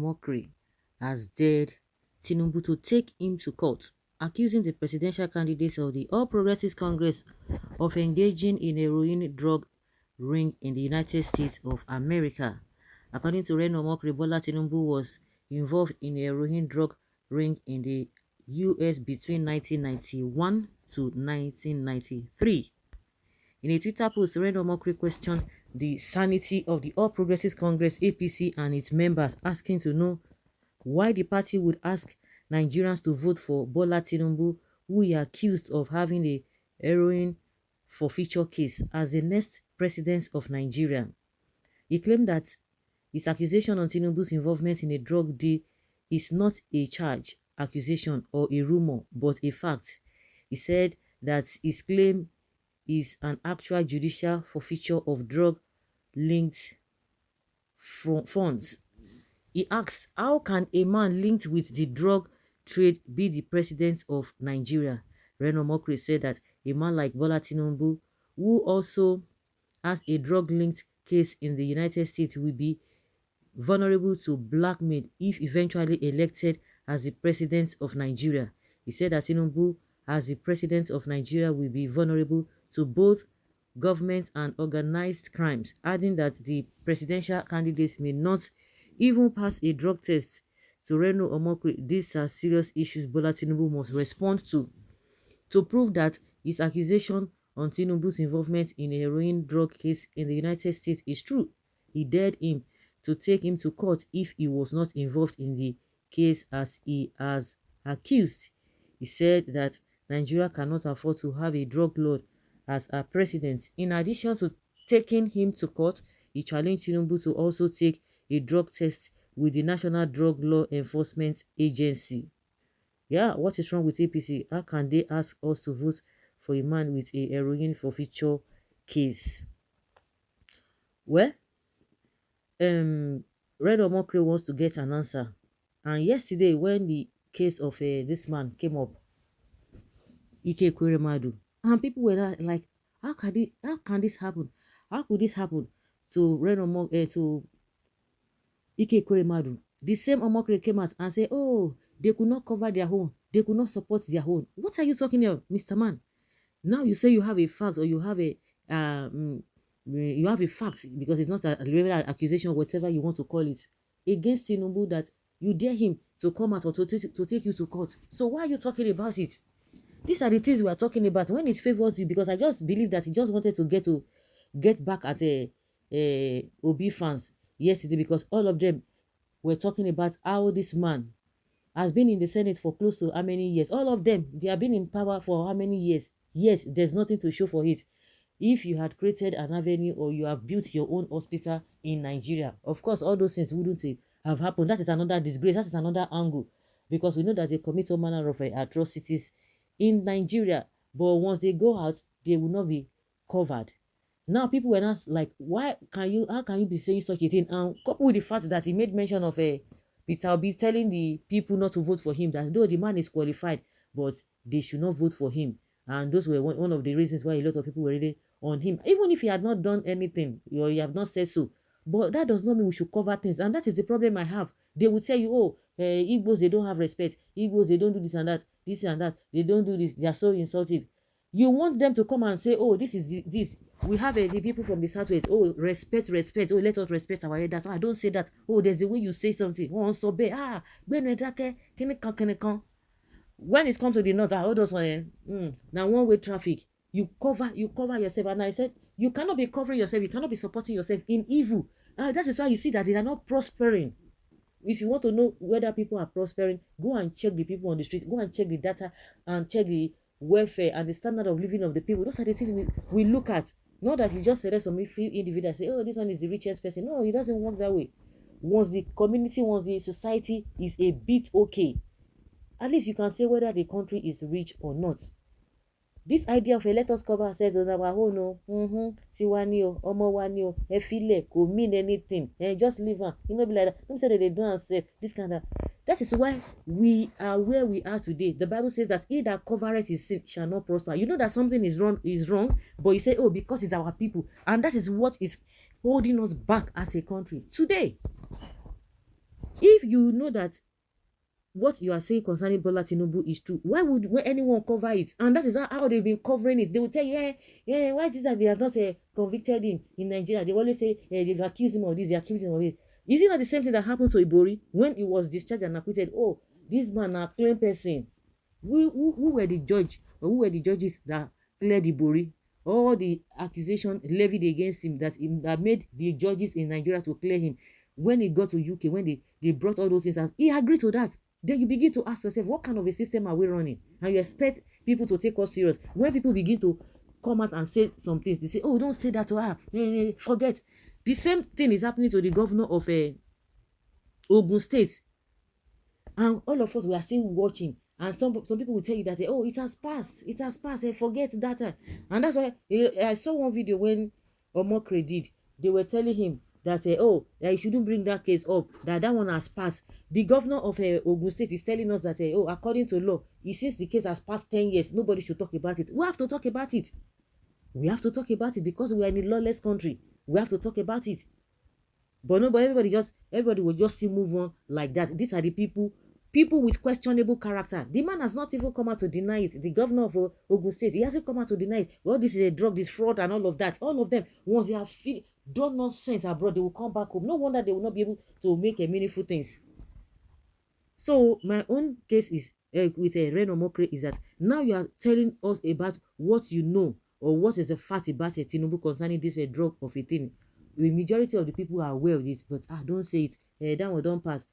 Omokri has dared Tinubu to take him to court, accusing the presidential candidates of the All Progressives Congress of engaging in a heroin drug ring in the United States of America. According to Reno Omokri, Bola Tinubu was involved in a heroin drug ring in the US between 1991 to 1993. In a Twitter post, Reno Omokri questioned the sanity of the All Progressives Congress APC and its members, asking to know why the party would ask Nigerians to vote for Bola Tinubu, who he accused of having a heroin forfeiture case, as the next president of Nigeria. He claimed that his accusation on Tinubu's involvement in a drug deal is not a charge, accusation, or a rumor, but a fact. He said that his claim is an actual judicial forfeiture of drug-linked funds. He asked, how can a man linked with the drug trade be the president of Nigeria? Reno Omokri said that a man like Bola Tinubu, who also has a drug-linked case in the United States, will be vulnerable to blackmail if eventually elected as the president of Nigeria. He said that Tinubu, as the president of Nigeria, will be vulnerable to both government and organized crimes, adding that the presidential candidates may not even pass a drug test. To Reno Omokri, these are serious issues Bola Tinubu must respond to. To prove that his accusation on Tinubu's involvement in a heroin drug case in the United States is true, he dared him to take him to court if he was not involved in the case as he has accused. He said that Nigeria cannot afford to have a drug lord as a president. In addition to taking him to court, he challenged Tinubu to also take a drug test with the National Drug Law Enforcement Agency. Yeah, what is wrong with APC? How can they ask us to vote for a man with a heroin forfeiture case? Well, Red Omokri wants to get an answer. And yesterday, when the case of this man came up, Ike Ekweremadu, and people were like, how can this happen? How could this happen to Red Omokri, to Ike Ekweremadu? The same Omokri came out and said, oh, they could not cover their own. They could not support their own. What are you talking about, Mr. Man? Now you say you have a fact, or you have a fact, because it's not a real accusation, whatever you want to call it, against Tinubu, that you dare him to come out or to take you to court. So why are you talking about it? These are the things we are talking about when it favors you, because I just believe that he just wanted to get back at Obi fans yesterday, because all of them were talking about how this man has been in the Senate for close to how many years. All of them, they have been in power for how many years? Yes, there's nothing to show for it. If you had created an avenue, or you have built your own hospital in Nigeria, of course, all those things wouldn't have happened. That is another disgrace. That is another angle, because we know that they commit all manner of atrocities in Nigeria. But once they go out, they will not be covered. Now, people were not like, how can you be saying such a thing? And coupled with the fact that he made mention of Peter Obi telling the people not to vote for him, that though the man is qualified, but they should not vote for him. And those were one of the reasons why a lot of people were really on him, even if he had not done anything, or you have not said so. But that does not mean we should cover things, and that is the problem I have. They will tell you, oh, Igbos, they don't have respect. Igbos, they don't do this and that, they don't do this, they are so insultive. You want them to come and say, oh, this is this. We have the people from the Southwest, oh, respect, oh, let us respect our elders. I don't say that. Oh, there's the way you say something. Oh, so bad. When it comes to the north, all those now one-way traffic, you cover yourself. And I said, you cannot be covering yourself, you cannot be supporting yourself in evil. That is why you see that they are not prospering. If you want to know whether people are prospering, go and check the people on the street, go and check the data, and check the welfare and the standard of living of the people. Those are the things we look at. Not that you just select some few individuals, say, oh, this one is the richest person. No, it doesn't work that way. Once the community, once the society is a bit okay, at least you can say whether the country is rich or not. This idea of let us cover ourselves on our own, Tiwani o, Omo wani o, Efile, could mean anything. Just leave her. You know, be like that. Don't say that they don't accept this kind of. That is why we are where we are today. The Bible says that he that covereth his sin shall not prosper. You know that something is wrong, but you say, oh, because it's our people. And that is what is holding us back as a country today. If you know that what you are saying concerning Bola Tinubu is true, why would anyone cover it? And that is how they've been covering it. They will tell you, why is it that they have not convicted him in Nigeria? They always say they've accused him of this, they accused him of it. Is it not the same thing that happened to Ibori when he was discharged and acquitted? Oh, this man a clean person. Who were the judge, or who were the judges that cleared Ibori? All the accusation levied against him that made the judges in Nigeria to clear him. When he got to UK, when they brought all those things out, he agreed to that. Then you begin to ask yourself, what kind of a system are we running? And you expect people to take us serious. When people begin to come out and say some things, they say, oh, don't say that to her. Forget. The same thing is happening to the governor of Ogun State. And all of us, we are still watching. And some people will tell you that, oh, it has passed. It has passed. Forget that. And that's why I saw one video when Omokre did. They were telling him that, that you shouldn't bring that case up, that one has passed. The governor of Ogun State is telling us that, according to law, since the case has passed 10 years, nobody should talk about it. We have to talk about it. We have to talk about it because we are in a lawless country. We have to talk about it. But everybody will just still move on like that. These are the people with questionable character. The man has not even come out to deny it. The governor of Ogun State, he hasn't come out to deny it. Well, this is a drug, this fraud and all of that. All of them, once they have done nonsense abroad, they will come back home. No wonder they will not be able to make meaningful things. So my own case is with Reno Mokre is that now you are telling us about what you know or what is the fact about Tinubu concerning this drug of a thing. The majority of the people are aware of it, but don't say it. That one don't pass.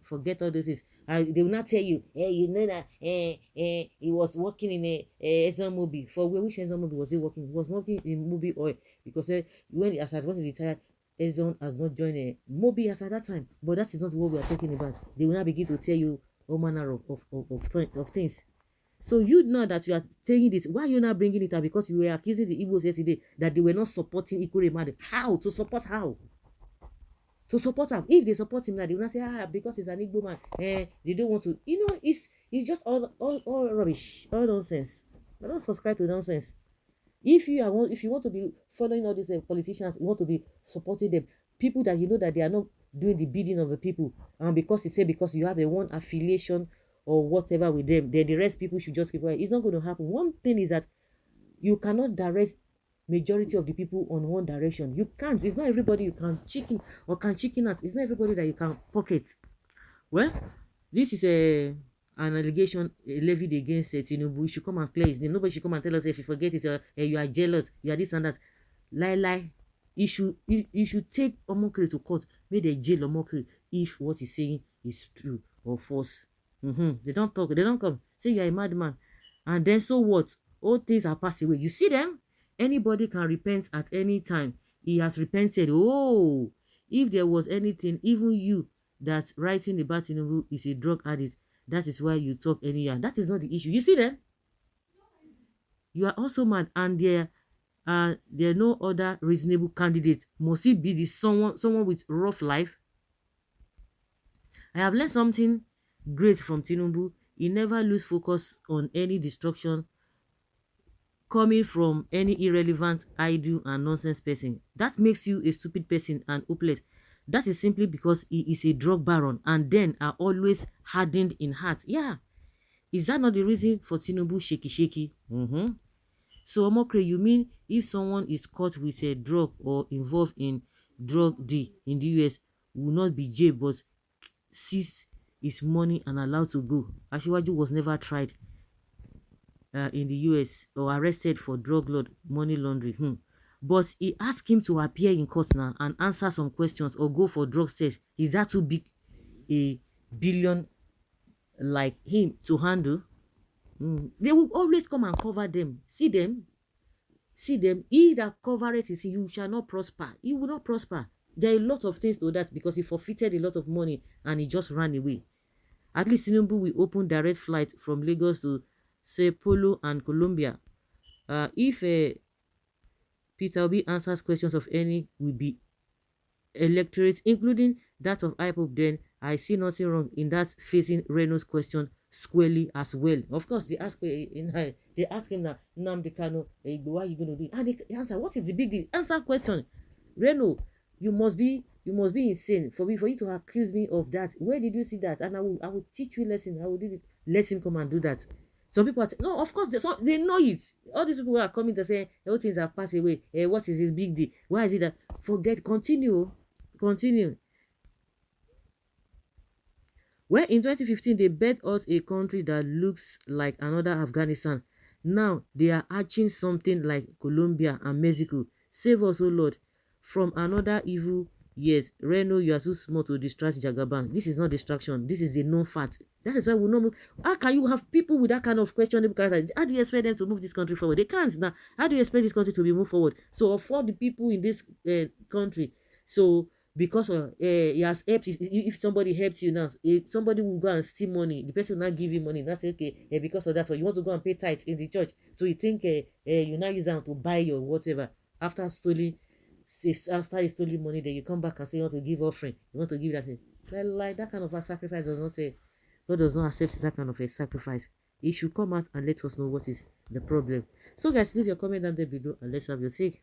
Forget all this. They will not tell you. You know that he was working in a Exxon Mobil. For which Exxon Mobil was he working? He was working in Mobil Oil because when as I was retired, Exxon has not joined Mobil as at that time. But that is not what we are talking about. They will not begin to tell you all manner of things. So you know that you are saying this. Why are you not bringing it up? Because you were accusing the Igbos yesterday that they were not supporting Ikuremade. How? To support how? To support him. If they support him now, they will not say, because he's an Igbo man. They don't want to. You know, it's just all rubbish, all nonsense. I don't subscribe to nonsense. If you want to be following all these politicians, you want to be supporting them, people that you know that they are not doing the bidding of the people, and because you have a one affiliation or whatever with them, then the rest people should just keep quiet. It's not going to happen. One thing is that you cannot direct majority of the people on one direction. You can't. It's not everybody you can chicken out. It's not everybody that you can pocket. Well, this is an allegation levied against Tinubu. You should come and clear his name. Nobody should come and tell us if you forget it, you are jealous, you are this and that. Lie. You should take Omokri to court. May they jail Omokri if what he's saying is true or false. They don't talk. They don't come. Say you are a madman. And then so what? All things are passed away. You see them? Anybody can repent at any time. He has repented. Oh, if there was anything, even you that writing about Tinubu is a drug addict, that is why you talk anyhow. That is not the issue. You see them? You are also mad, and there are no other reasonable candidate. Must it be someone with rough life? I have learned something great from Tinubu. He never lose focus on any destruction coming from any irrelevant, idle, and nonsense person. That makes you a stupid person and hopeless. That is simply because he is a drug baron and then are always hardened in heart. Yeah. Is that not the reason for Tinubu shaky? So, Omokre, you mean if someone is caught with a drug or involved in drug deal in the US, will not be jailed but seize his money and allowed to go? Asiwaju was never tried in the US or arrested for drug money laundering. But he asked him to appear in court now and answer some questions or go for drug test. Is that too big a billion like him to handle? They will always come and cover them. See them. He that covereth his sin, you shall not prosper. You will not prosper. There are a lot of things to that because he forfeited a lot of money and he just ran away. At least Tinubu will open direct flight from Lagos to Sao Paulo and Colombia. If Peter Obi answers questions of any will be electorate, including that of IPOB, then I see nothing wrong in that facing Reno's question squarely as well. Of course, they ask him now, Nnamdi Kanu, why are you going to do it? And they answer, what is the big deal? Answer question. Reno, you must be insane for you to accuse me of that. Where did you see that? And I will teach you lesson. I will do it. Let him come and do that. Some people no, of course they know it. All these people who are coming to say all things have passed away. What is this big deal? Why is it that? Forget. Continue. When in 2015 they bet us a country that looks like another Afghanistan, now they are hatching something like Colombia and Mexico. Save us, oh Lord, from another evil years. Reno, you are too small to distract Jagaban. This is not distraction. This is a known fact. That is why we know. How can you have people with that kind of questionable character? How do you expect them to move this country forward? They can't now. How do you expect this country to be moved forward? So for the people in this country, so because he has helped, if somebody helps you now, if somebody will go and steal money, the person will not give you money, not say okay, because of that, or you want to go and pay tithes in the church, so you think you now use them to buy your whatever after stealing. After you stealing money, then you come back and say you want to give offering, you want to give that thing. Like that kind of a sacrifice does not say, God does not accept that kind of a sacrifice. He should come out and let us know what is the problem. So guys, leave your comment down there below and let's have your take.